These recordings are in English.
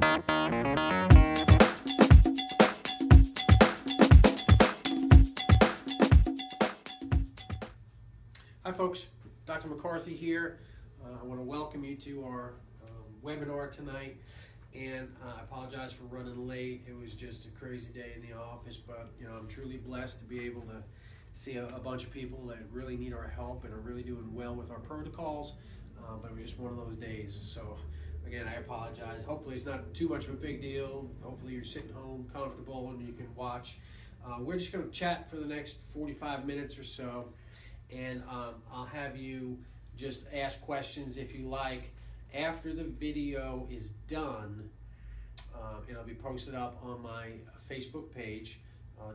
Hi folks, Dr. McCarthy here. I want to welcome you to our webinar tonight, and I apologize for running late. It was just a crazy day in the office, but I'm truly blessed to be able to see a bunch of people that really need our help and are really doing well with our protocols, but it was just one of those days. So again, I apologize. Hopefully it's not too much of a big deal. Hopefully you're sitting home comfortable and you can watch. We're just going to chat for the next 45 minutes or so. And I'll have you just ask questions if you like. After the video is done, it'll be posted up on my Facebook page,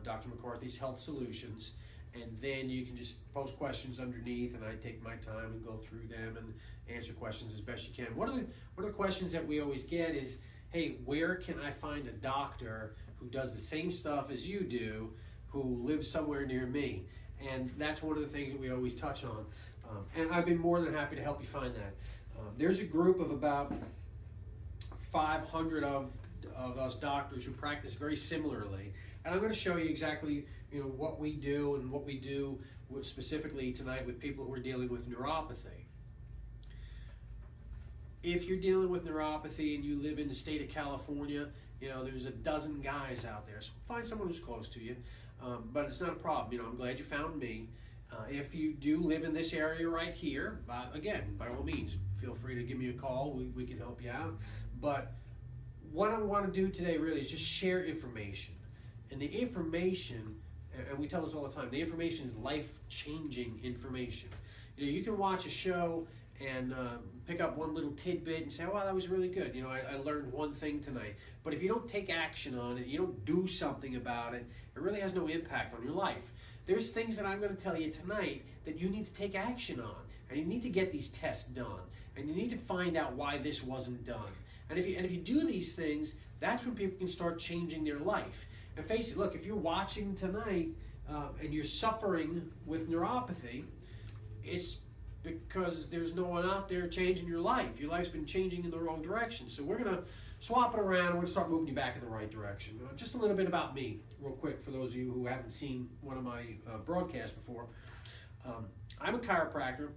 Dr. McCarthy's Health Solutions, and then you can just post questions underneath, and I take my time and go through them and answer questions as best you can. One of the questions that we always get is, hey, where can I find a doctor who does the same stuff as you do, who lives somewhere near me? And that's one of the things that we always touch on. And I've been more than happy to help you find that. There's a group of about 500 of us doctors who practice very similarly. And I'm going to show you exactly what we do and what we do specifically tonight with people who are dealing with neuropathy. If you're dealing with neuropathy and you live in the state of California, there's a dozen guys out there. So find someone who's close to you. But it's not a problem. I'm glad you found me. If you do live in this area right here, again, by all means, feel free to give me a call. We can help you out. But what I want to do today really is just share information. And the information, and we tell this all the time, the information is life-changing information. You can watch a show and pick up one little tidbit and say, oh, wow, that was really good. I learned one thing tonight. But if you don't take action on it, you don't do something about it, it really has no impact on your life. There's things that I'm going to tell you tonight that you need to take action on. And you need to get these tests done. And you need to find out why this wasn't done. And if you do these things, that's when people can start changing their life. And face it, look, if you're watching tonight and you're suffering with neuropathy, it's because there's no one out there changing your life. Your life's been changing in the wrong direction. So we're going to swap it around and we're going to start moving you back in the right direction. Just a little bit about me, real quick, for those of you who haven't seen one of my broadcasts before. I'm a chiropractor.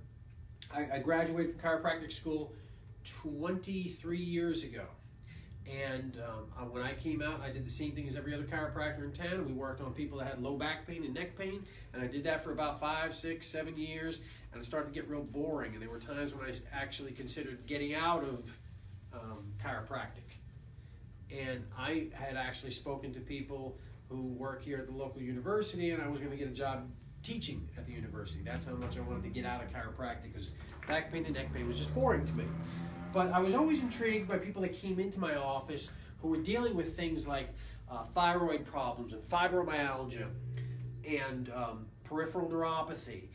I graduated from chiropractic school 23 years ago. And when I came out, I did the same thing as every other chiropractor in town. We worked on people that had low back pain and neck pain, and I did that for about 5, 6, 7 years, and it started to get real boring, and there were times when I actually considered getting out of chiropractic. And I had actually spoken to people who work here at the local university, and I was going to get a job teaching at the university. That's how much I wanted to get out of chiropractic, because back pain and neck pain was just boring to me. But I was always intrigued by people that came into my office who were dealing with things like thyroid problems and fibromyalgia and peripheral neuropathy.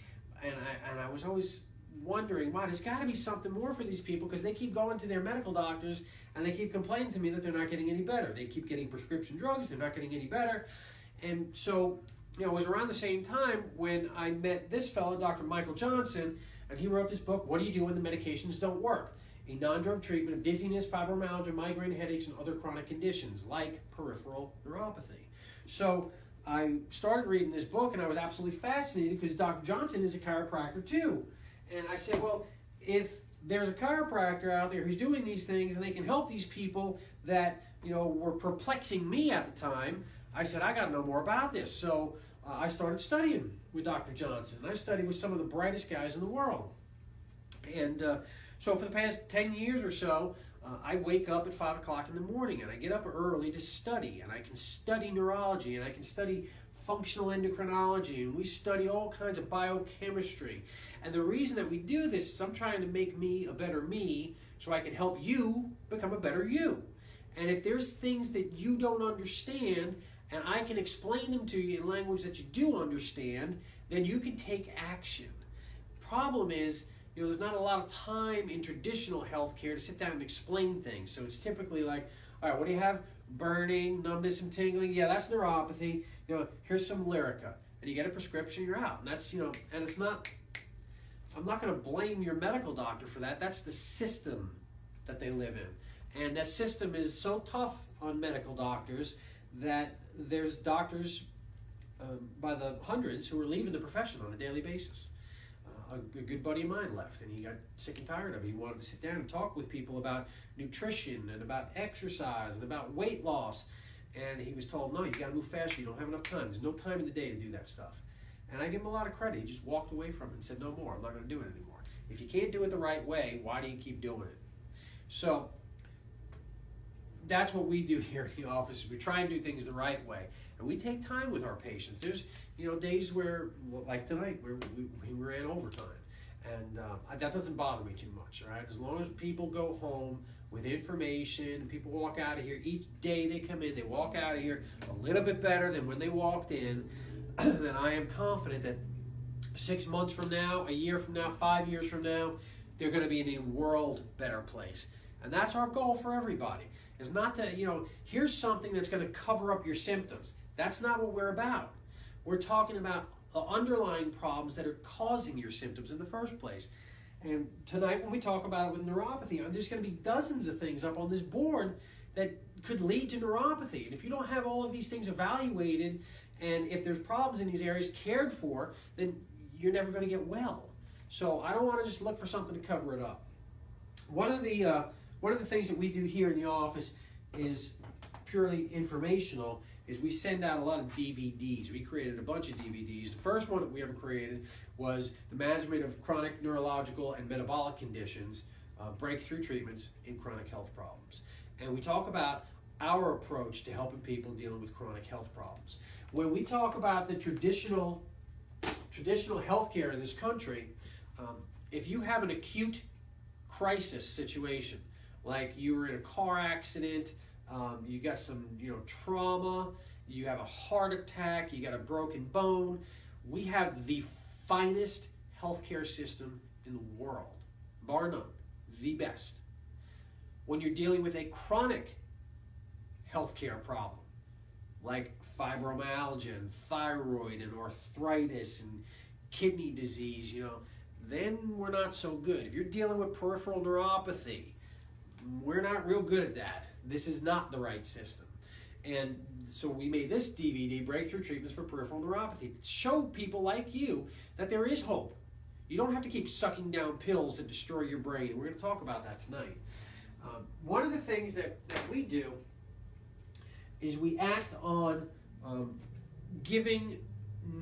And I was always wondering, wow, there's got to be something more for these people, because they keep going to their medical doctors and they keep complaining to me that they're not getting any better. They keep getting prescription drugs, they're not getting any better. And so, it was around the same time when I met this fellow, Dr. Michael Johnson, and he wrote this book, What Do You Do When the Medications Don't Work? A non-drug treatment of dizziness, fibromyalgia, migraine headaches, and other chronic conditions like peripheral neuropathy. So I started reading this book, and I was absolutely fascinated because Dr. Johnson is a chiropractor too. And I said, well, if there's a chiropractor out there who's doing these things and they can help these people that were perplexing me at the time, I said, I got to know more about this. So I started studying with Dr. Johnson. I studied with some of the brightest guys in the world. And so for the past 10 years or so, I wake up at 5 o'clock in the morning and I get up early to study, and I can study neurology and I can study functional endocrinology, and we study all kinds of biochemistry. And the reason that we do this is I'm trying to make me a better me so I can help you become a better you. And if there's things that you don't understand and I can explain them to you in language that you do understand, then you can take action. Problem is, there's not a lot of time in traditional healthcare to sit down and explain things. So it's typically like, all right, what do you have? Burning, numbness, and tingling. Yeah, that's neuropathy. Here's some Lyrica. And you get a prescription, you're out. And that's, and it's not, I'm not going to blame your medical doctor for that. That's the system that they live in. And that system is so tough on medical doctors that there's doctors by the hundreds who are leaving the profession on a daily basis. A good buddy of mine left, and he got sick and tired of it. He wanted to sit down and talk with people about nutrition and about exercise and about weight loss. And he was told, no, you got to move faster. You don't have enough time. There's no time in the day to do that stuff. And I give him a lot of credit. He just walked away from it and said, no more. I'm not going to do it anymore. If you can't do it the right way, why do you keep doing it? So that's what we do here in the office. We try and do things the right way. And we take time with our patients. There's days where, like tonight, where we ran overtime. And that doesn't bother me too much, all right? As long as people go home with information, people walk out of here, each day they come in, they walk out of here a little bit better than when they walked in, then I am confident that 6 months from now, a year from now, 5 years from now, they're going to be in a world better place. And that's our goal for everybody, is not to, here's something that's going to cover up your symptoms. That's not what we're about. We're talking about the underlying problems that are causing your symptoms in the first place. And tonight when we talk about it with neuropathy, there's going to be dozens of things up on this board that could lead to neuropathy. And if you don't have all of these things evaluated, and if there's problems in these areas cared for, then you're never going to get well. So I don't want to just look for something to cover it up. One of the things that we do here in the office is purely informational, is we send out a lot of DVDs. We created a bunch of DVDs. The first one that we ever created was the management of chronic neurological and metabolic conditions, breakthrough treatments in chronic health problems. And we talk about our approach to helping people dealing with chronic health problems. When we talk about the traditional healthcare in this country, if you have an acute crisis situation, like you were in a car accident, you got some trauma, you have a heart attack, you got a broken bone, we have the finest healthcare system in the world, bar none, the best. When you're dealing with a chronic healthcare problem, like fibromyalgia and thyroid and arthritis and kidney disease, then we're not so good. If you're dealing with peripheral neuropathy, we're not real good at that. This is not the right system. And so we made this DVD, Breakthrough Treatments for Peripheral Neuropathy, to show people like you that there is hope. You don't have to keep sucking down pills that destroy your brain. We're going to talk about that tonight. One of the things that we do is we act on giving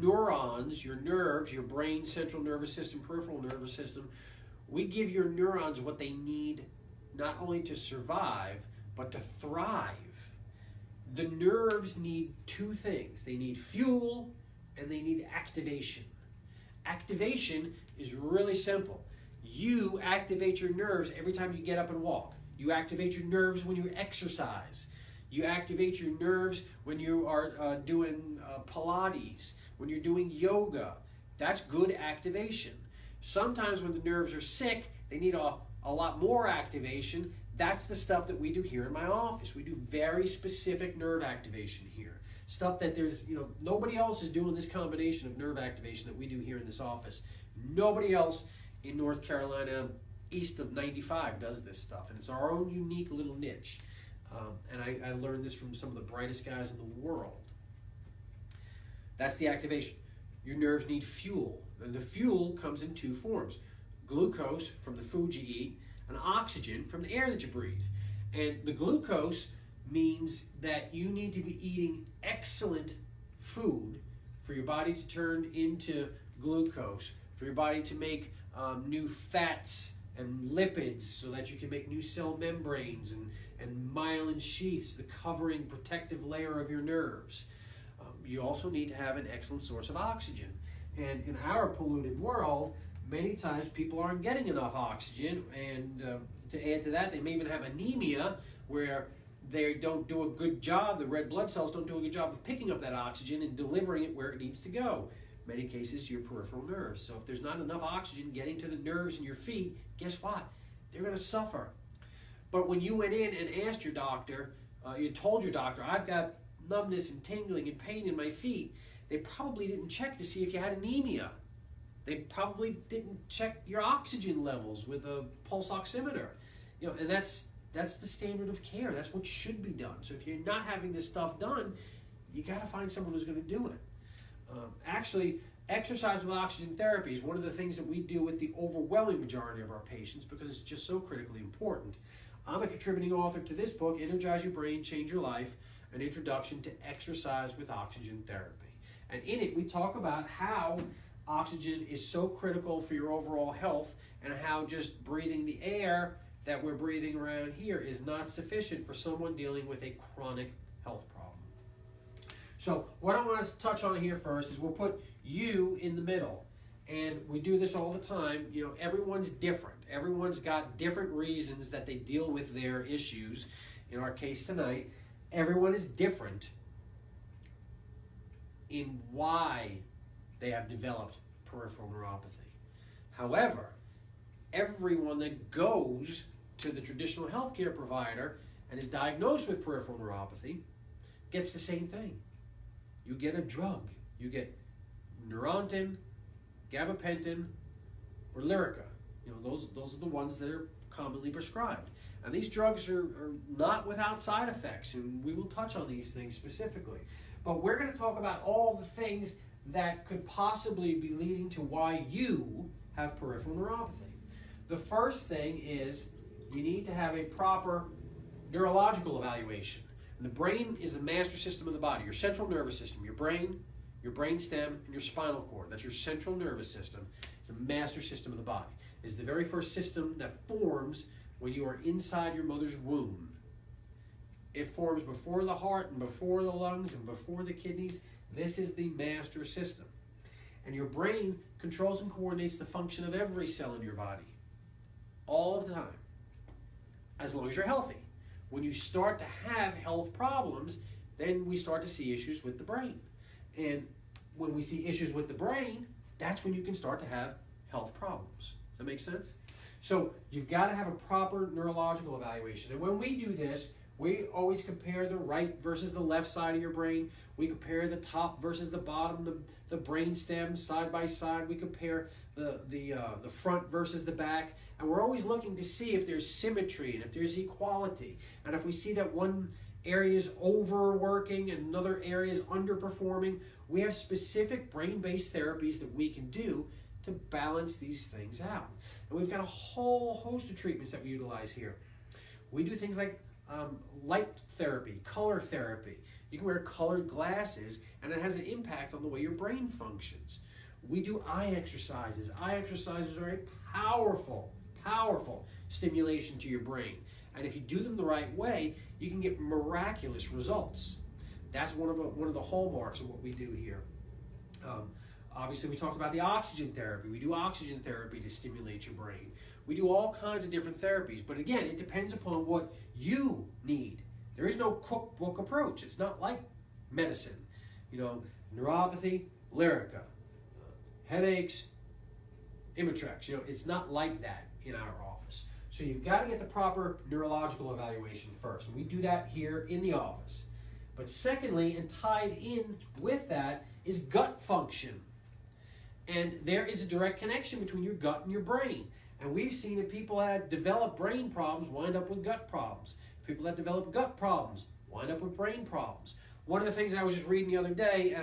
neurons, your nerves, your brain, central nervous system, peripheral nervous system, we give your neurons what they need not only to survive, but to thrive. The nerves need two things. They need fuel and they need activation. Activation is really simple. You activate your nerves every time you get up and walk. You activate your nerves when you exercise. You activate your nerves when you are doing Pilates, when you're doing yoga. That's good activation. Sometimes when the nerves are sick, they need a lot more activation. That's the stuff that we do here in my office. We do very specific nerve activation here. Stuff that there's, nobody else is doing this combination of nerve activation that we do here in this office. Nobody else in North Carolina east of 95 does this stuff. And it's our own unique little niche. And I learned this from some of the brightest guys in the world. That's the activation. Your nerves need fuel. And the fuel comes in two forms. Glucose from the food you eat, and oxygen from the air that you breathe. And the glucose means that you need to be eating excellent food for your body to turn into glucose, for your body to make new fats and lipids so that you can make new cell membranes and myelin sheaths, the covering protective layer of your nerves. You also need to have an excellent source of oxygen. And in our polluted world, many times people aren't getting enough oxygen, and to add to that, they may even have anemia where they don't do a good job, the red blood cells don't do a good job of picking up that oxygen and delivering it where it needs to go. In many cases, your peripheral nerves. So if there's not enough oxygen getting to the nerves in your feet, guess what? They're going to suffer. But when you went in and asked your doctor, you told your doctor, I've got numbness and tingling and pain in my feet, they probably didn't check to see if you had anemia. They probably didn't check your oxygen levels with a pulse oximeter. And that's That's the standard of care. That's what should be done. So if you're not having this stuff done, you got to find someone who's going to do it. Actually, exercise with oxygen therapy is one of the things that we do with the overwhelming majority of our patients because it's just so critically important. I'm a contributing author to this book, Energize Your Brain, Change Your Life, an introduction to exercise with oxygen therapy. And in it, we talk about how oxygen is so critical for your overall health and how just breathing the air that we're breathing around here is not sufficient for someone dealing with a chronic health problem. So what I want to touch on here first is we'll put you in the middle. And we do this all the time. You know, everyone's different. Everyone's got different reasons that they deal with their issues. In our case tonight, everyone is different in why they have developed peripheral neuropathy. However, everyone that goes to the traditional healthcare provider and is diagnosed with peripheral neuropathy gets the same thing. You get a drug. You get Neurontin, gabapentin, or Lyrica. You know, those are the ones that are commonly prescribed. And these drugs are not without side effects, and we will touch on these things specifically. But we're going to talk about all the things that could possibly be leading to why you have peripheral neuropathy. The first thing is you need to have a proper neurological evaluation. And the brain is the master system of the body, your central nervous system, your brain stem, and your spinal cord. That's your central nervous system. It's a master system of the body. It's the very first system that forms when you are inside your mother's womb. It forms before the heart and before the lungs and before the kidneys. This is the master system. And your brain controls and coordinates the function of every cell in your body all of the time, as long as you're healthy. When you start to have health problems, then we start to see issues with the brain. And when we see issues with the brain, that's when you can start to have health problems. Does that make sense? So you've got to have a proper neurological evaluation. And when we do this, we always compare the right versus the left side of your brain. We compare the top versus the bottom, the brain stem side by side. We compare the front versus the back. And we're always looking to see if there's symmetry and if there's equality. And if we see that one area is overworking and another area is underperforming, we have specific brain-based therapies that we can do to balance these things out. And we've got a whole host of treatments that we utilize here. We do things like light therapy, color therapy. You can wear colored glasses and it has an impact on the way your brain functions. We do eye exercises. Eye exercises are a powerful stimulation to your brain. And if you do them the right way, you can get miraculous results. That's one of the hallmarks of what we do here. Obviously, we talked about the oxygen therapy. We do oxygen therapy to stimulate your brain. We do all kinds of different therapies. But again, it depends upon what you need. There is no cookbook approach. It's not like medicine. You know, neuropathy, Lyrica. Headaches, Imitrex. You know, it's not like that in our office. So you've got to get the proper neurological evaluation first. We do that here in the office. But secondly, and tied in with that, is gut function. And there is a direct connection between your gut and your brain. And we've seen that people that develop brain problems wind up with gut problems. People that develop gut problems wind up with brain problems. One of the things I was just reading the other day,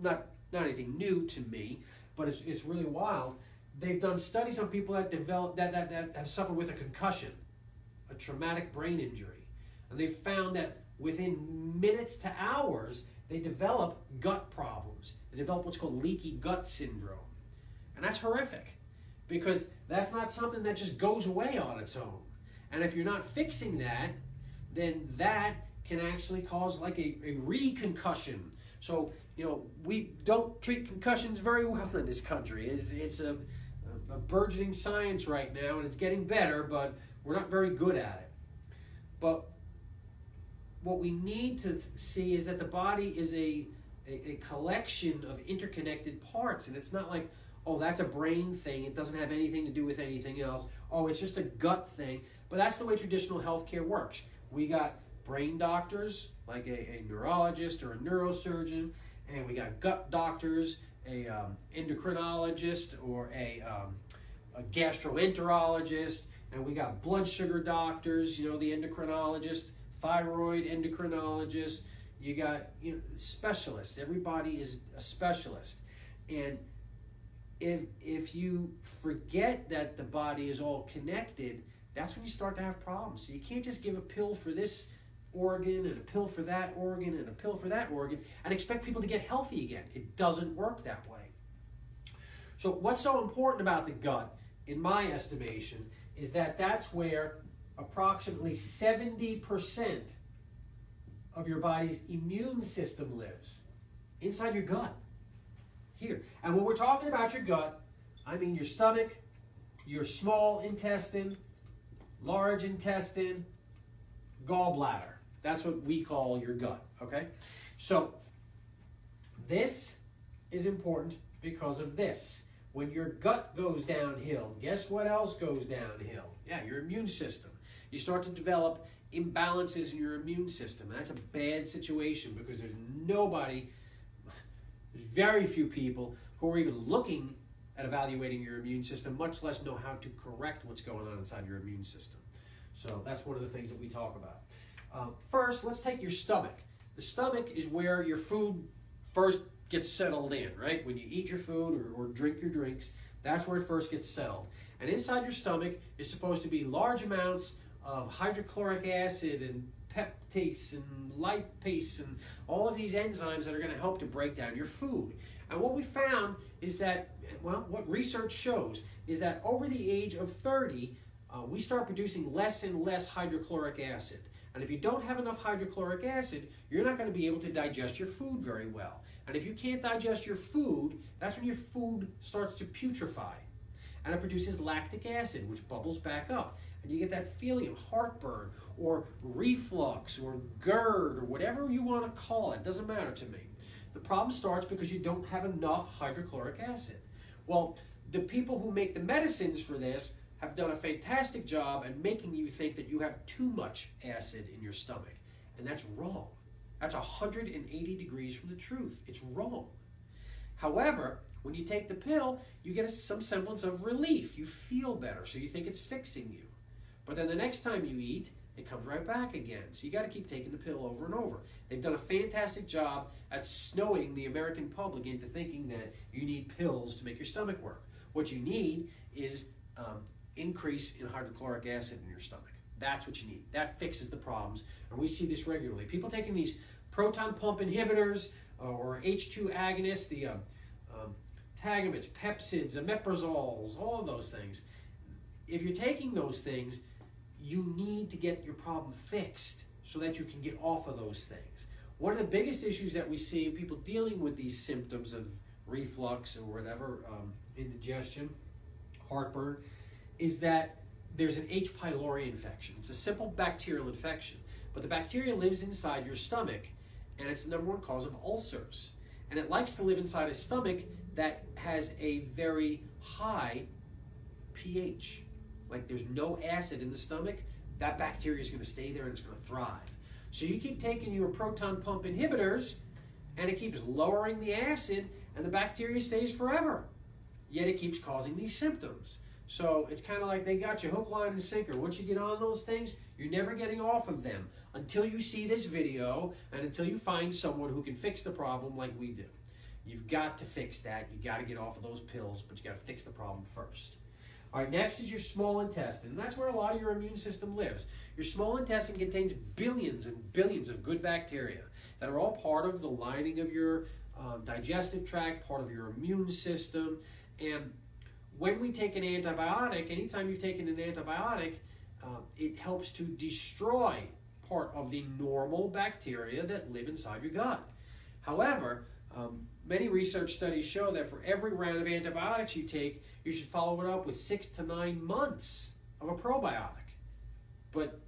not anything new to me, but it's really wild. They've done studies on people that have suffered with a concussion, a traumatic brain injury. And they've found that within minutes to hours, they develop gut problems. They develop what's called leaky gut syndrome. And that's horrific because that's not something that just goes away on its own. And if you're not fixing that, then that can actually cause like a re-concussion. So, you know, we don't treat concussions very well in this country. It's a burgeoning science right now, and it's getting better, but we're not very good at it. But what we need to see is that the body is a collection of interconnected parts, and it's not like, oh, that's a brain thing. It doesn't have anything to do with anything else. Oh, it's just a gut thing. But that's the way traditional healthcare works. We got brain doctors, like a neurologist or a neurosurgeon, and we got gut doctors, a endocrinologist or a gastroenterologist, and we got blood sugar doctors, you know, the endocrinologist, thyroid endocrinologist, you got, you know, specialists. Everybody is a specialist. And if you forget that the body is all connected, that's when you start to have problems. So you can't just give a pill for this organ and a pill for that organ and a pill for that organ and expect people to get healthy again. It doesn't work that way. So what's so important about the gut, in my estimation, is that that's where approximately 70% of your body's immune system lives, inside your gut, here. And when we're talking about your gut, I mean your stomach, your small intestine, large intestine, gallbladder. That's what we call your gut, okay? So this is important because of this. When your gut goes downhill, guess what else goes downhill? Yeah, your immune system. You start to develop imbalances in your immune system. And that's a bad situation because there's very few people who are even looking at evaluating your immune system, much less know how to correct what's going on inside your immune system. So that's one of the things that we talk about. First, let's take your stomach. The stomach is where your food first gets settled in, right? When you eat your food or drink your drinks, that's where it first gets settled. And inside your stomach is supposed to be large amounts of hydrochloric acid and peptase and lipase and all of these enzymes that are going to help to break down your food. And what we found is that, well, what research shows is that over the age of 30, we start producing less and less hydrochloric acid. And if you don't have enough hydrochloric acid, you're not going to be able to digest your food very well. And if you can't digest your food, that's when your food starts to putrefy. And it produces lactic acid, which bubbles back up. And you get that feeling of heartburn or reflux or GERD or whatever you want to call it. It doesn't matter to me. The problem starts because you don't have enough hydrochloric acid. Well, the people who make the medicines for this have done a fantastic job at making you think that you have too much acid in your stomach. And that's wrong. That's 180 degrees from the truth. It's wrong. However, when you take the pill, you get some semblance of relief. You feel better, so you think it's fixing you. But then the next time you eat, it comes right back again. So you got to keep taking the pill over and over. They've done a fantastic job at snowing the American public into thinking that you need pills to make your stomach work. What you need is increase in hydrochloric acid in your stomach. That's what you need. That fixes the problems. And we see this regularly. People taking these proton pump inhibitors or H2 agonists, the Tagamids, Pepsids, omeprazoles, all of those things. If you're taking those things, you need to get your problem fixed so that you can get off of those things. One of the biggest issues that we see in people dealing with these symptoms of reflux or whatever, indigestion, heartburn, is that there's an H. pylori infection. It's a simple bacterial infection, but the bacteria lives inside your stomach, and it's the number one cause of ulcers. And it likes to live inside a stomach that has a very high pH. Like there's no acid in the stomach, that bacteria is going to stay there and it's going to thrive. So you keep taking your proton pump inhibitors, and it keeps lowering the acid, and the bacteria stays forever. Yet it keeps causing these symptoms. So it's kind of like they got you hook, line, and sinker. Once you get on those things, you're never getting off of them until you see this video and until you find someone who can fix the problem like we do. You've got to fix that. You've got to get off of those pills, but you got to fix the problem first. All right, next is your small intestine. And that's where a lot of your immune system lives. Your small intestine contains billions and billions of good bacteria that are all part of the lining of your digestive tract, part of your immune system. And when we take an antibiotic, anytime you've taken an antibiotic, it helps to destroy part of the normal bacteria that live inside your gut. However, many research studies show that for every round of antibiotics you take, you should follow it up with 6 to 9 months of a probiotic. But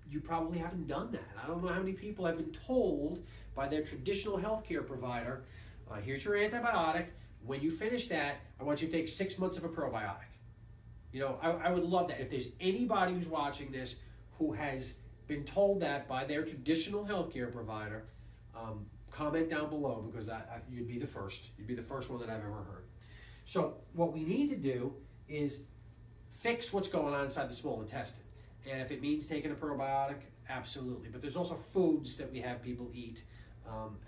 you probably haven't done that. I don't know how many people have been told by their traditional healthcare provider, here's your antibiotic. When you finish that, I want you to take 6 months of a probiotic. You know, I would love that. If there's anybody who's watching this who has been told that by their traditional healthcare provider, comment down below, because you'd be the first. You'd be the first one that I've ever heard. So what we need to do is fix what's going on inside the small intestine. And if it means taking a probiotic, absolutely. But there's also foods that we have people eat.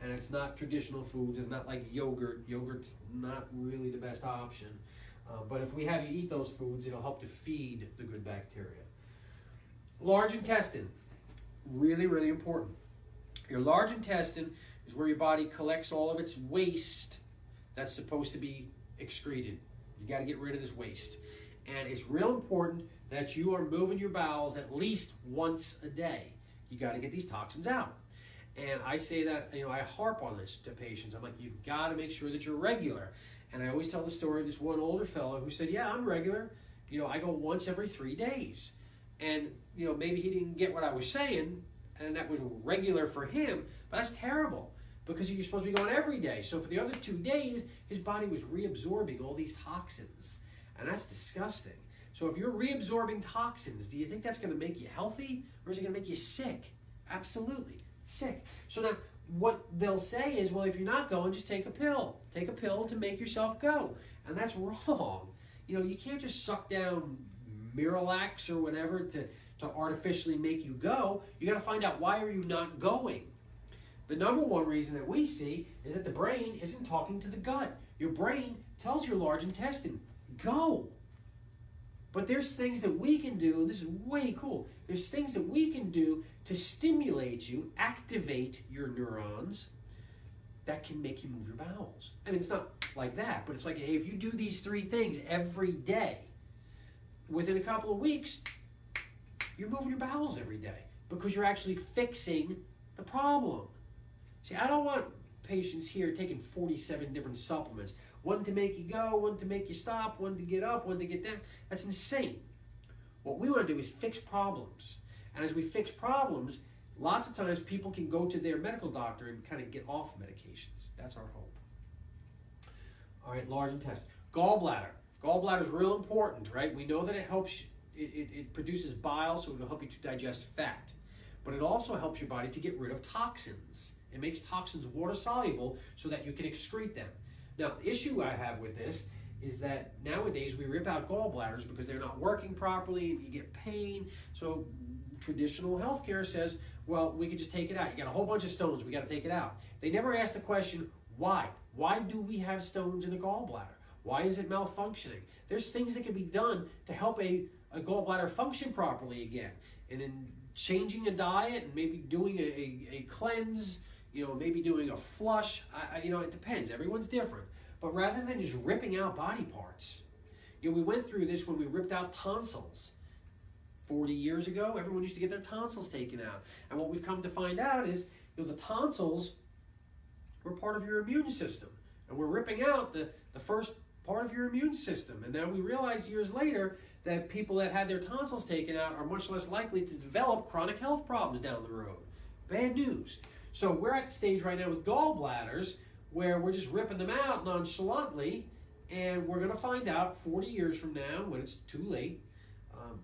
And it's not traditional foods. It's not like yogurt. Yogurt's not really the best option. But if we have you eat those foods, it'll help to feed the good bacteria. Large intestine, really, really important. Your large intestine is where your body collects all of its waste that's supposed to be excreted. You got to get rid of this waste. And it's real important that you are moving your bowels at least once a day. You got to get these toxins out. And I say that, I harp on this to patients. I'm like, you've got to make sure that you're regular. And I always tell the story of this one older fellow who said, yeah, I'm regular. I go once every 3 days. And, maybe he didn't get what I was saying, and that was regular for him, but that's terrible because you're supposed to be going every day. So for the other 2 days, his body was reabsorbing all these toxins, and that's disgusting. So if you're reabsorbing toxins, do you think that's going to make you healthy, or is it going to make you sick? Absolutely, sick. So now what they'll say is, well, if you're not going, just take a pill. Take a pill to make yourself go, and that's wrong. You can't just suck down Miralax or whatever to artificially make you go. You got to find out, why are you not going? The number one reason that we see is that the brain isn't talking to the gut. Your brain tells your large intestine, go. But there's things that we can do, and this is way cool. There's things that we can do to stimulate you, activate your neurons, that can make you move your bowels. I mean, it's not like that, but it's like, hey, if you do these 3 things every day, within a couple of weeks, you're moving your bowels every day because you're actually fixing the problem. See, I don't want patients here taking 47 different supplements. One to make you go, one to make you stop, one to get up, one to get down. That's insane. What we want to do is fix problems. And as we fix problems, lots of times people can go to their medical doctor and kind of get off medications. That's our hope. All right, large intestine. Gallbladder. Gallbladder is real important, right? We know that it helps, it produces bile, so it'll help you to digest fat. But it also helps your body to get rid of toxins. It makes toxins water soluble so that you can excrete them. Now, the issue I have with this is that nowadays we rip out gallbladders because they're not working properly and you get pain. So traditional healthcare says, well, we can just take it out. You got a whole bunch of stones, we got to take it out. They never ask the question, why? Why do we have stones in the gallbladder? Why is it malfunctioning? There's things that can be done to help a gallbladder function properly again. And in changing a diet and maybe doing a cleanse, maybe doing a flush, it depends. Everyone's different. But rather than just ripping out body parts, we went through this when we ripped out tonsils. 40 years ago, everyone used to get their tonsils taken out. And what we've come to find out is, the tonsils were part of your immune system. And we're ripping out the first part of your immune system. And now we realize years later that people that had their tonsils taken out are much less likely to develop chronic health problems down the road. Bad news. So we're at the stage right now with gallbladders where we're just ripping them out nonchalantly, and we're going to find out 40 years from now, when it's too late,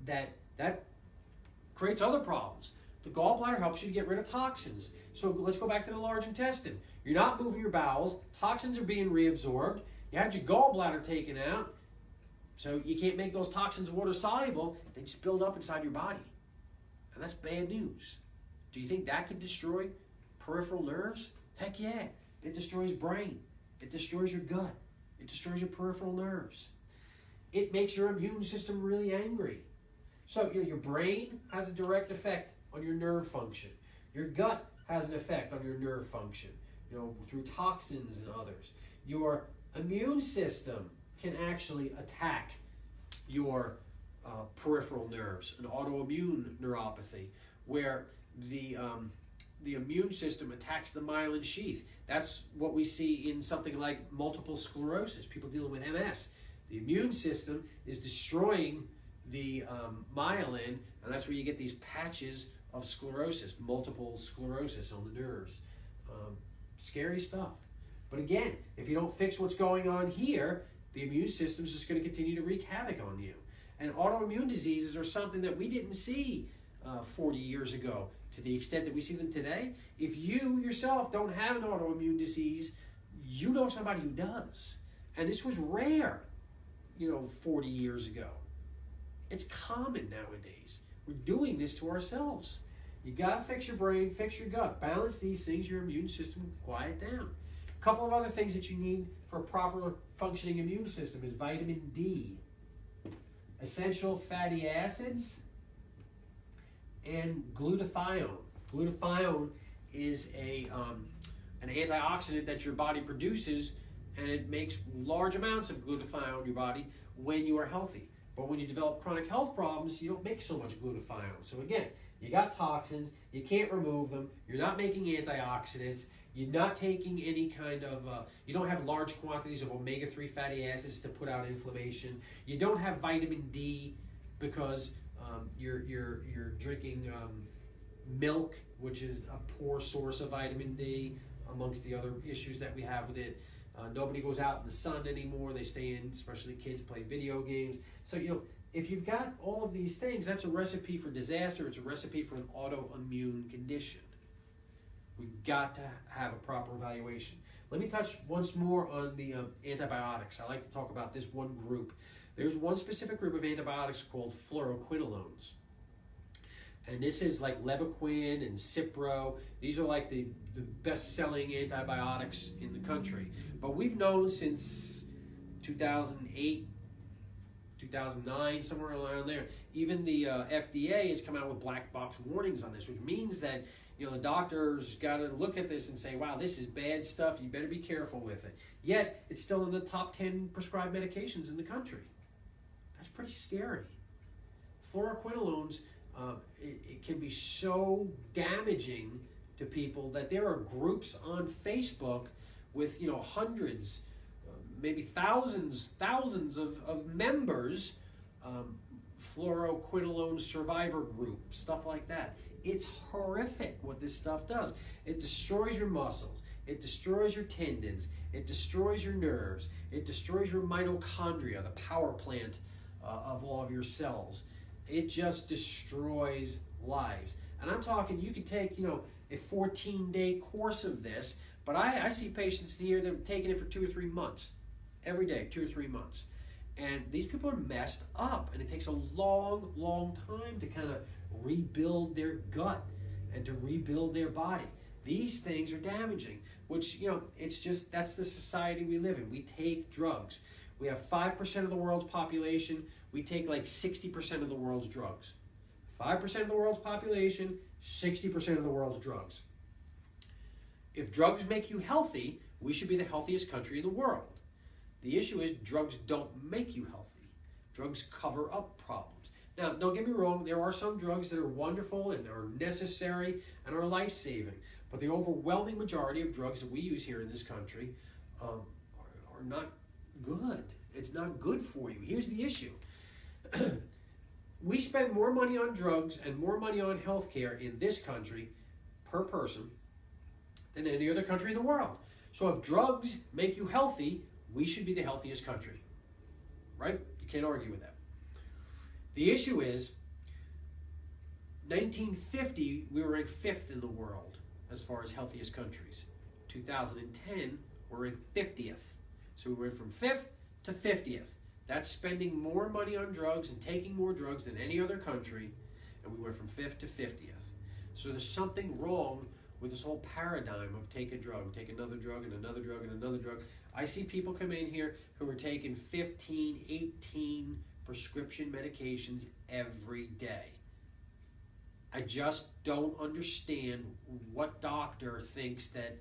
that creates other problems. The gallbladder helps you to get rid of toxins. So let's go back to the large intestine. You're not moving your bowels. Toxins are being reabsorbed. You had your gallbladder taken out, so you can't make those toxins water soluble. They just build up inside your body. And that's bad news. Do you think that could destroy peripheral nerves? Heck yeah. It destroys brain. It destroys your gut. It destroys your peripheral nerves. It makes your immune system really angry. So, your brain has a direct effect on your nerve function. Your gut has an effect on your nerve function, through toxins and others. Your immune system can actually attack your peripheral nerves, an autoimmune neuropathy, where the immune system attacks the myelin sheath. That's what we see in something like multiple sclerosis, people dealing with MS. The immune system is destroying the myelin, and that's where you get these patches of sclerosis, multiple sclerosis on the nerves. Scary stuff. But again, if you don't fix what's going on here, the immune system is just going to continue to wreak havoc on you. And autoimmune diseases are something that we didn't see 40 years ago to the extent that we see them today. If you yourself don't have an autoimmune disease, you know somebody who does. And this was rare, 40 years ago. It's common nowadays. We're doing this to ourselves. You got to fix your brain, fix your gut, balance these things, your immune system will quiet down. A couple of other things that you need for a proper functioning immune system is vitamin D, essential fatty acids, and glutathione. Glutathione is an antioxidant that your body produces, and it makes large amounts of glutathione in your body when you are healthy. But when you develop chronic health problems, you don't make so much glutathione. So again, you got toxins, you can't remove them, you're not making antioxidants, you're not taking any kind of, you don't have large quantities of omega-3 fatty acids to put out inflammation, you don't have vitamin D because you're drinking milk, which is a poor source of vitamin D, amongst the other issues that we have with it. Nobody goes out in the sun anymore. They stay in, especially kids play video games. So, if you've got all of these things, that's a recipe for disaster. It's a recipe for an autoimmune condition. We've got to have a proper evaluation. Let me touch once more on the antibiotics. I like to talk about this one group. There's one specific group of antibiotics called fluoroquinolones. And this is like Levaquin and Cipro. These are like the best-selling antibiotics in the country. But we've known since 2008, 2009, somewhere around there. Even the FDA has come out with black box warnings on this, which means that the doctors got to look at this and say, wow, this is bad stuff. You better be careful with it. Yet, it's still in the top 10 prescribed medications in the country. That's pretty scary. Fluoroquinolones, it can be so damaging to people that there are groups on Facebook with hundreds, maybe thousands of members, fluoroquinolone survivor group, stuff like that. It's horrific what this stuff does. It destroys your muscles, it destroys your tendons, it destroys your nerves, it destroys your mitochondria, the power plant of all of your cells. It just destroys lives. And I'm talking, you could take, a 14-day course of this, but I see patients here that have taken it for 2 or 3 months. Every day, 2 or 3 months. And these people are messed up, and it takes a long, long time to kind of rebuild their gut and to rebuild their body. These things are damaging, which, it's just, that's the society we live in. We take drugs. We have 5% of the world's population. We take like 60% of the world's drugs. 5% of the world's population, 60% of the world's drugs. If drugs make you healthy, we should be the healthiest country in the world. The issue is drugs don't make you healthy. Drugs cover up problems. Now, don't get me wrong, there are some drugs that are wonderful and are necessary and are life-saving, but the overwhelming majority of drugs that we use here in this country are not good. It's not good for you. Here's the issue. We spend more money on drugs and more money on healthcare in this country per person than any other country in the world. So if drugs make you healthy, we should be the healthiest country, right? You can't argue with that. The issue is, 1950, we were ranked 5th in the world as far as healthiest countries. 2010, we're ranked 50th. So we went from 5th to 50th. That's spending more money on drugs and taking more drugs than any other country, and we went from 5th to 50th. So there's something wrong with this whole paradigm of take a drug, take another drug, and another drug, and another drug. I see people come in here who are taking 15, 18 prescription medications every day. I just don't understand what doctor thinks that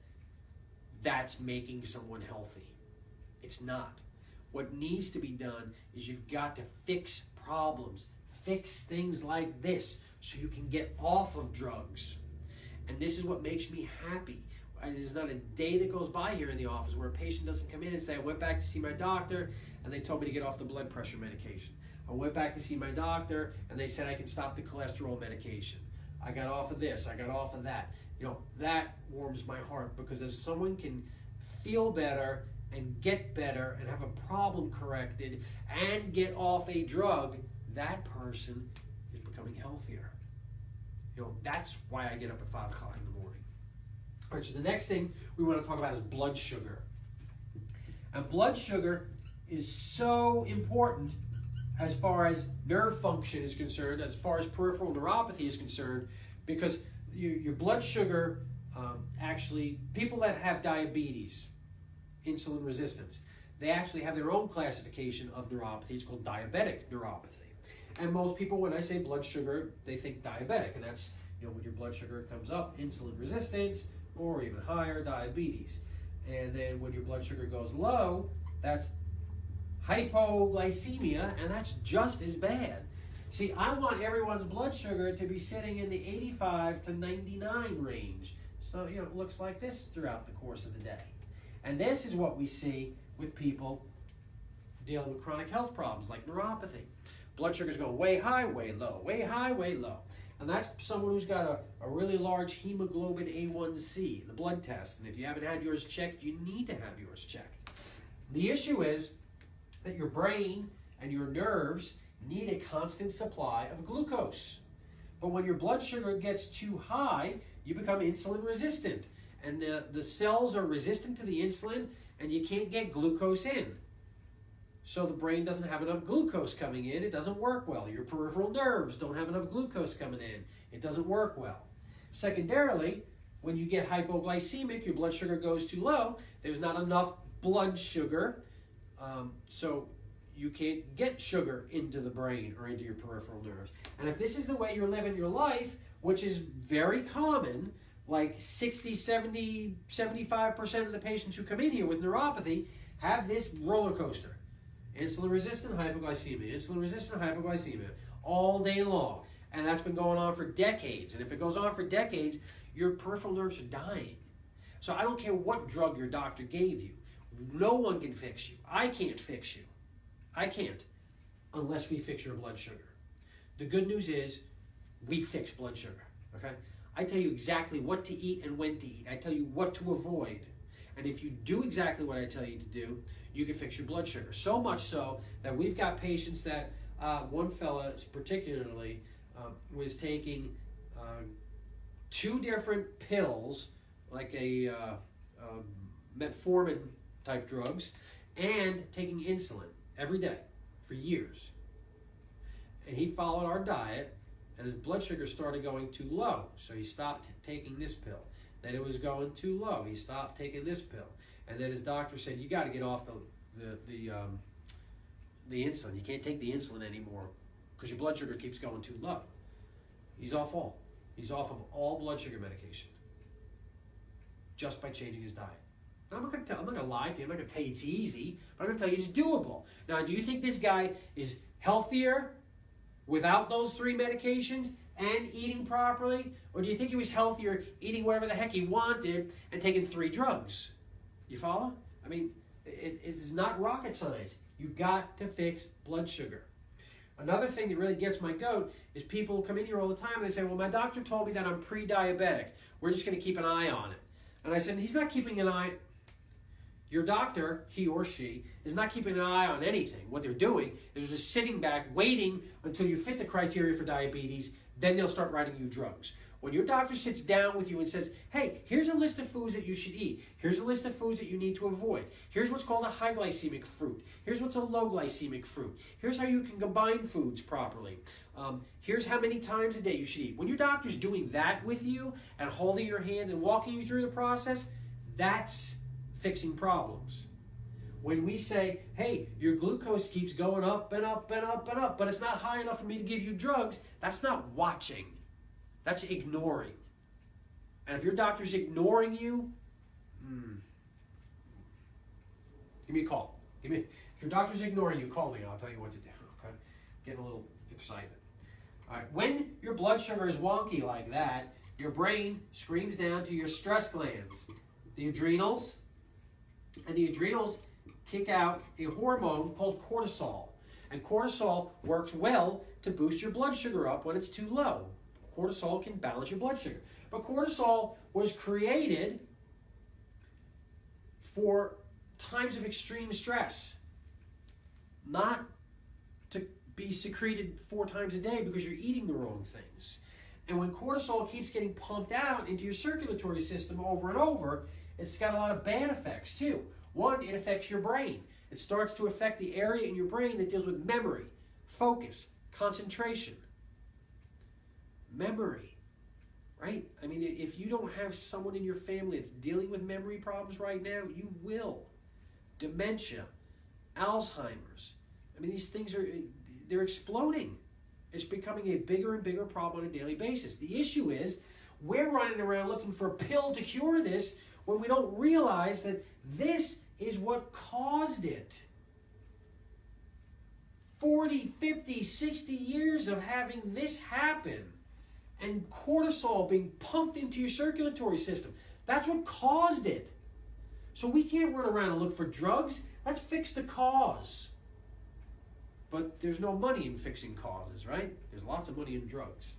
that's making someone healthy. It's not. What needs to be done is you've got to fix problems, fix things like this so you can get off of drugs. And this is what makes me happy. There's not a day that goes by here in the office where a patient doesn't come in and say, I went back to see my doctor and they told me to get off the blood pressure medication. I went back to see my doctor and they said I can stop the cholesterol medication. I got off of this, I got off of that. That warms my heart, because if someone can feel better and get better and have a problem corrected and get off a drug, that person is becoming healthier. That's why I get up at 5 o'clock in the morning. All right, so the next thing we want to talk about is blood sugar. And blood sugar is so important as far as nerve function is concerned, as far as peripheral neuropathy is concerned, because your blood sugar, actually, people that have diabetes, insulin resistance, they actually have their own classification of neuropathy. It's called diabetic neuropathy. And most people, when I say blood sugar, they think diabetic, and that's, when your blood sugar comes up, insulin resistance, or even higher, diabetes. And then when your blood sugar goes low, that's hypoglycemia, and that's just as bad. See, I want everyone's blood sugar to be sitting in the 85 to 99 range. So, it looks like this throughout the course of the day. And this is what we see with people dealing with chronic health problems like neuropathy. Blood sugar's going way high, way low, way high, way low. And that's someone who's got a really large hemoglobin A1C, the blood test. And if you haven't had yours checked, you need to have yours checked. The issue is that your brain and your nerves need a constant supply of glucose. But when your blood sugar gets too high, you become insulin resistant. And the cells are resistant to the insulin, and you can't get glucose in. So the brain doesn't have enough glucose coming in. It doesn't work well. Your peripheral nerves don't have enough glucose coming in. It doesn't work well. Secondarily, when you get hypoglycemic, your blood sugar goes too low, there's not enough blood sugar, so you can't get sugar into the brain or into your peripheral nerves. And if this is the way you're living your life, which is very common, like 60, 70, 75% of the patients who come in here with neuropathy have this roller coaster. Insulin-resistant hypoglycemia, insulin-resistant hypoglycemia, all day long. And that's been going on for decades. And if it goes on for decades, your peripheral nerves are dying. So I don't care what drug your doctor gave you. No one can fix you. I can't fix you. I can't, unless we fix your blood sugar. The good news is we fix blood sugar, okay? I tell you exactly what to eat and when to eat. I tell you what to avoid. And if you do exactly what I tell you to do, you can fix your blood sugar. So much so that we've got patients that, one fella particularly was taking 2 different pills, like a metformin type drugs, and taking insulin every day for years. And he followed our diet, and his blood sugar started going too low, so he stopped taking this pill. Then it was going too low. He stopped taking this pill. And then his doctor said, you got to get off the insulin. You can't take the insulin anymore because your blood sugar keeps going too low. He's off all. He's off of all blood sugar medication just by changing his diet. And I'm not going to lie to you. I'm not going to tell you it's easy, but I'm going to tell you it's doable. Now, do you think this guy is healthier without those 3 medications and eating properly? Or do you think he was healthier eating whatever the heck he wanted and taking 3 drugs? You follow? I mean, it's not rocket science. You've got to fix blood sugar. Another thing that really gets my goat is people come in here all the time and they say, well, my doctor told me that I'm pre-diabetic. We're just going to keep an eye on it. And I said, he's not keeping an eye. Your doctor, he or she, is not keeping an eye on anything. What they're doing is just sitting back, waiting until you fit the criteria for diabetes, then they'll start writing you drugs. When your doctor sits down with you and says, hey, here's a list of foods that you should eat. Here's a list of foods that you need to avoid. Here's what's called a high glycemic fruit. Here's what's a low glycemic fruit. Here's how you can combine foods properly. Here's how many times a day you should eat. When your doctor's doing that with you and holding your hand and walking you through the process, that's fixing problems. When we say, hey, your glucose keeps going up and up and up and up, but it's not high enough for me to give you drugs, that's not watching. That's ignoring. And if your doctor's ignoring you, give me a call. If your doctor's ignoring you, call me. I'll tell you what to do. Okay? Getting a little excited. All right. When your blood sugar is wonky like that, your brain screams down to your stress glands, the adrenals, and the adrenals kick out a hormone called cortisol. And cortisol works well to boost your blood sugar up when it's too low. Cortisol can balance your blood sugar. But cortisol was created for times of extreme stress, not to be secreted 4 times a day because you're eating the wrong things. And when cortisol keeps getting pumped out into your circulatory system over and over, it's got a lot of bad effects too. One, it affects your brain. It starts to affect the area in your brain that deals with memory, focus, concentration, memory, right? I mean, if you don't have someone in your family that's dealing with memory problems right now, you will. Dementia, Alzheimer's. I mean, these things they're exploding. It's becoming a bigger and bigger problem on a daily basis. The issue is we're running around looking for a pill to cure this when we don't realize that this is what caused it. 40, 50, 60 years of having this happen and cortisol being pumped into your circulatory system. That's what caused it. So we can't run around and look for drugs. Let's fix the cause. But there's no money in fixing causes, right? There's lots of money in drugs.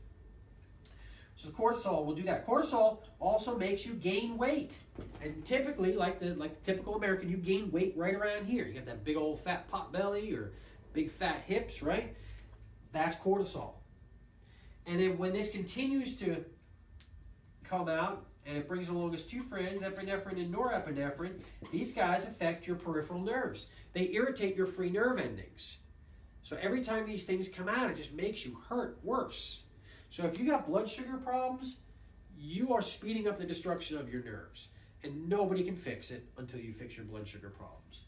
So cortisol will do that. Cortisol also makes you gain weight. And typically, like the typical American, you gain weight right around here. You got that big old fat pot belly or big fat hips, right? That's cortisol. And then when this continues to come out, and it brings along its two friends, epinephrine and norepinephrine, these guys affect your peripheral nerves. They irritate your free nerve endings. So every time these things come out, it just makes you hurt worse. So if you got blood sugar problems, you are speeding up the destruction of your nerves. And nobody can fix it until you fix your blood sugar problems.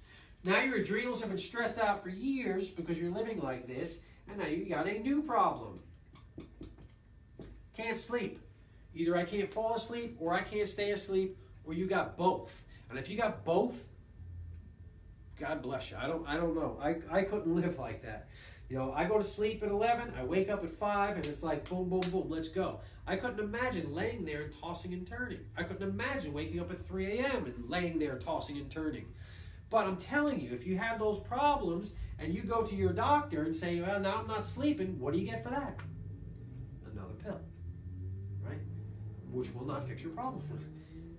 Now your adrenals have been stressed out for years because you're living like this, and now you got a new problem. Can't sleep. Either I can't fall asleep, or I can't stay asleep, or you got both. And if you got both, God bless you. I don't know. I couldn't live like that. You know, I go to sleep at 11, I wake up at 5, and it's like boom, boom, boom, let's go. I couldn't imagine laying there and tossing and turning. I couldn't imagine waking up at 3 a.m. and laying there tossing and turning. But I'm telling you, if you have those problems and you go to your doctor and say, well, now I'm not sleeping, what do you get for that? Another pill, right? Which will not fix your problem.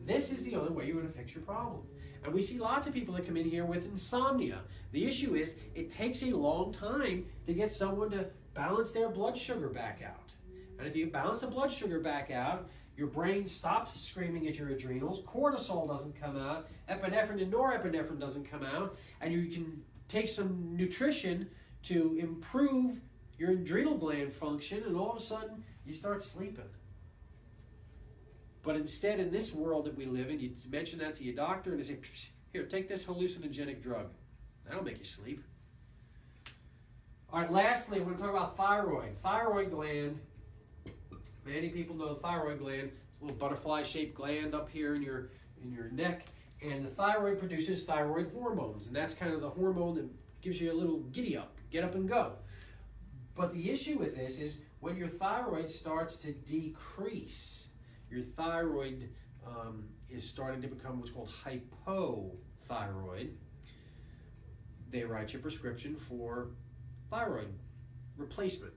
This is the only way you're going to fix your problem. And we see lots of people that come in here with insomnia. The issue is it takes a long time to get someone to balance their blood sugar back out. And if you balance the blood sugar back out, your brain stops screaming at your adrenals, cortisol doesn't come out, epinephrine and norepinephrine doesn't come out, and you can take some nutrition to improve your adrenal gland function, and all of a sudden you start sleeping. But instead, in this world that we live in, you mention that to your doctor and they say, here, take this hallucinogenic drug. That'll make you sleep. All right, lastly, we're going to talk about thyroid. Thyroid gland. Many people know the thyroid gland. It's a little butterfly-shaped gland up here in your neck. And the thyroid produces thyroid hormones. And that's kind of the hormone that gives you a little giddy up, get up and go. But the issue with this is when your thyroid starts to decrease, your thyroid is starting to become what's called hypothyroid. They write you a prescription for thyroid replacement.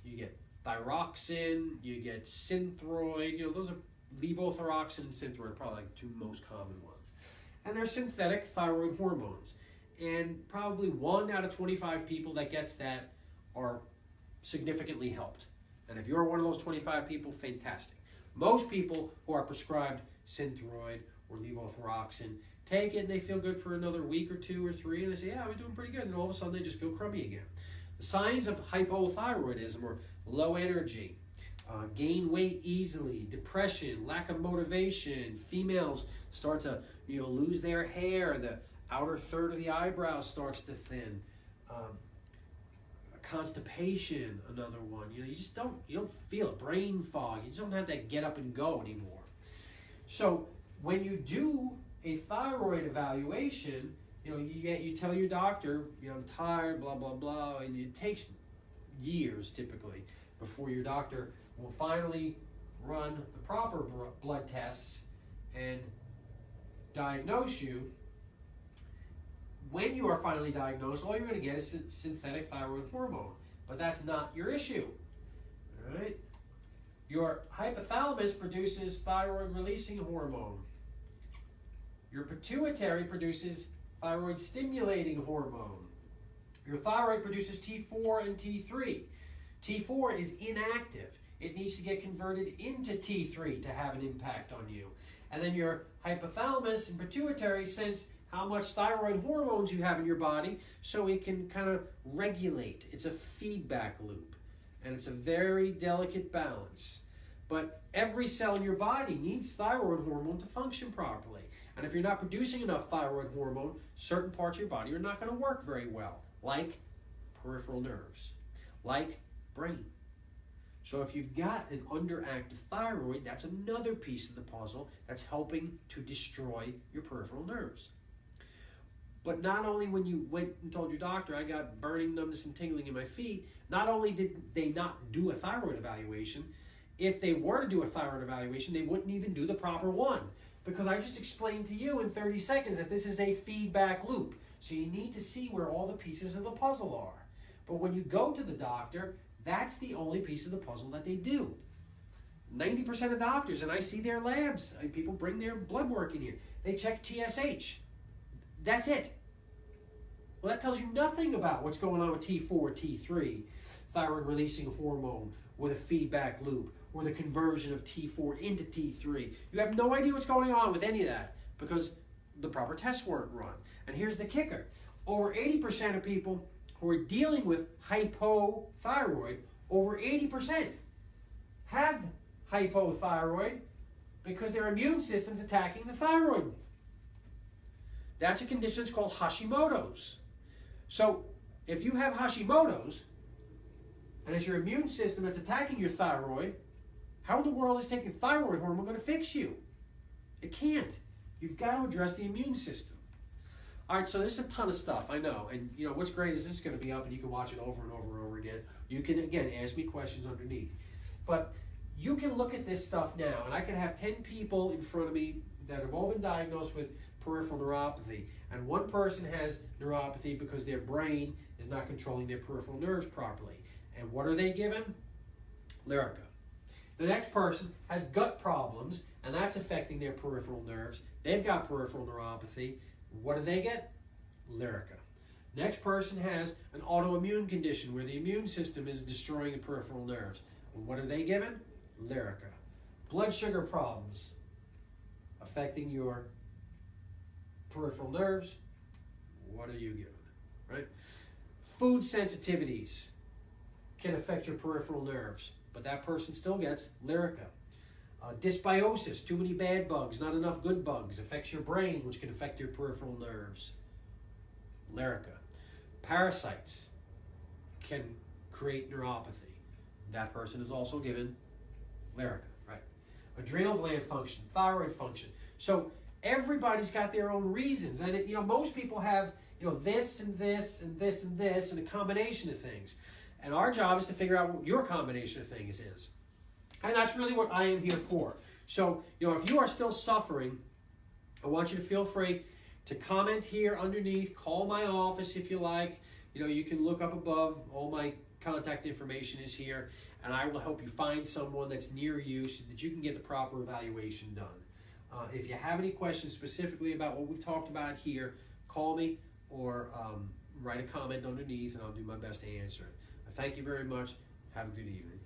You get thyroxine, you get Synthroid, those are levothyroxine and Synthroid are probably like two most common ones. And they're synthetic thyroid hormones. And probably 1 out of 25 people that gets that are significantly helped. And if you're one of those 25 people, fantastic. Most people who are prescribed Synthroid or levothyroxine take it and they feel good for another week or 2 or 3 and they say, yeah, I was doing pretty good. And all of a sudden they just feel crummy again. The signs of hypothyroidism are low energy, gain weight easily, depression, lack of motivation. Females start to lose their hair. The outer third of the eyebrow starts to thin. Constipation, another one. You just don't feel it. Brain fog. You just don't have that get up and go anymore. So when you do a thyroid evaluation, you tell your doctor, I'm tired, blah, blah, blah, and it takes years typically before your doctor will finally run the proper blood tests and diagnose you. When you are finally diagnosed, all you're going to get is synthetic thyroid hormone, but that's not your issue. All right? Your hypothalamus produces thyroid-releasing hormone. Your pituitary produces thyroid-stimulating hormone. Your thyroid produces T4 and T3. T4 is inactive. It needs to get converted into T3 to have an impact on you. And then your hypothalamus and pituitary sense how much thyroid hormones you have in your body so it can kind of regulate. It's a feedback loop, and it's a very delicate balance. But every cell in your body needs thyroid hormone to function properly. And if you're not producing enough thyroid hormone, certain parts of your body are not going to work very well, like peripheral nerves, like brain. So if you've got an underactive thyroid, that's another piece of the puzzle that's helping to destroy your peripheral nerves. But not only when you went and told your doctor, I got burning, numbness, and tingling in my feet, not only did they not do a thyroid evaluation, if they were to do a thyroid evaluation, they wouldn't even do the proper one. Because I just explained to you in 30 seconds that this is a feedback loop. So you need to see where all the pieces of the puzzle are. But when you go to the doctor, that's the only piece of the puzzle that they do. 90% of doctors, and I see their labs, people bring their blood work in here, they check TSH. That's it. Well, that tells you nothing about what's going on with T4, T3, thyroid releasing hormone, or the feedback loop, or the conversion of T4 into T3. You have no idea what's going on with any of that because the proper tests weren't run. And here's the kicker. Over 80% of people who are dealing with hypothyroid, over 80% have hypothyroid because their immune system's attacking the thyroid. That's a condition that's called Hashimoto's. So if you have Hashimoto's, and it's your immune system that's attacking your thyroid, how in the world is taking thyroid hormone going to fix you? It can't. You've got to address the immune system. All right, so there's a ton of stuff, I know. And you know what's great is this is going to be up and you can watch it over and over and over again. You can, again, ask me questions underneath. But you can look at this stuff now, and I can have 10 people in front of me that have all been diagnosed with peripheral neuropathy. And one person has neuropathy because their brain is not controlling their peripheral nerves properly. And what are they given? Lyrica. The next person has gut problems, and that's affecting their peripheral nerves. They've got peripheral neuropathy. What do they get? Lyrica. Next person has an autoimmune condition where the immune system is destroying the peripheral nerves. What are they given? Lyrica. Blood sugar problems affecting your peripheral nerves. What are you given? Right? Food sensitivities can affect your peripheral nerves, but that person still gets Lyrica. Dysbiosis, too many bad bugs, not enough good bugs, affects your brain, which can affect your peripheral nerves. Lyrica. Parasites can create neuropathy. That person is also given Lyrica, right? Adrenal gland function, thyroid function. So everybody's got their own reasons, and most people have this and this and this and this and a combination of things. And our job is to figure out what your combination of things is. And that's really what I am here for. So, if you are still suffering, I want you to feel free to comment here underneath. Call my office if you like. You can look up above. All my contact information is here. And I will help you find someone that's near you so that you can get the proper evaluation done. If you have any questions specifically about what we've talked about here, call me or write a comment underneath and I'll do my best to answer it. Thank you very much. Have a good evening.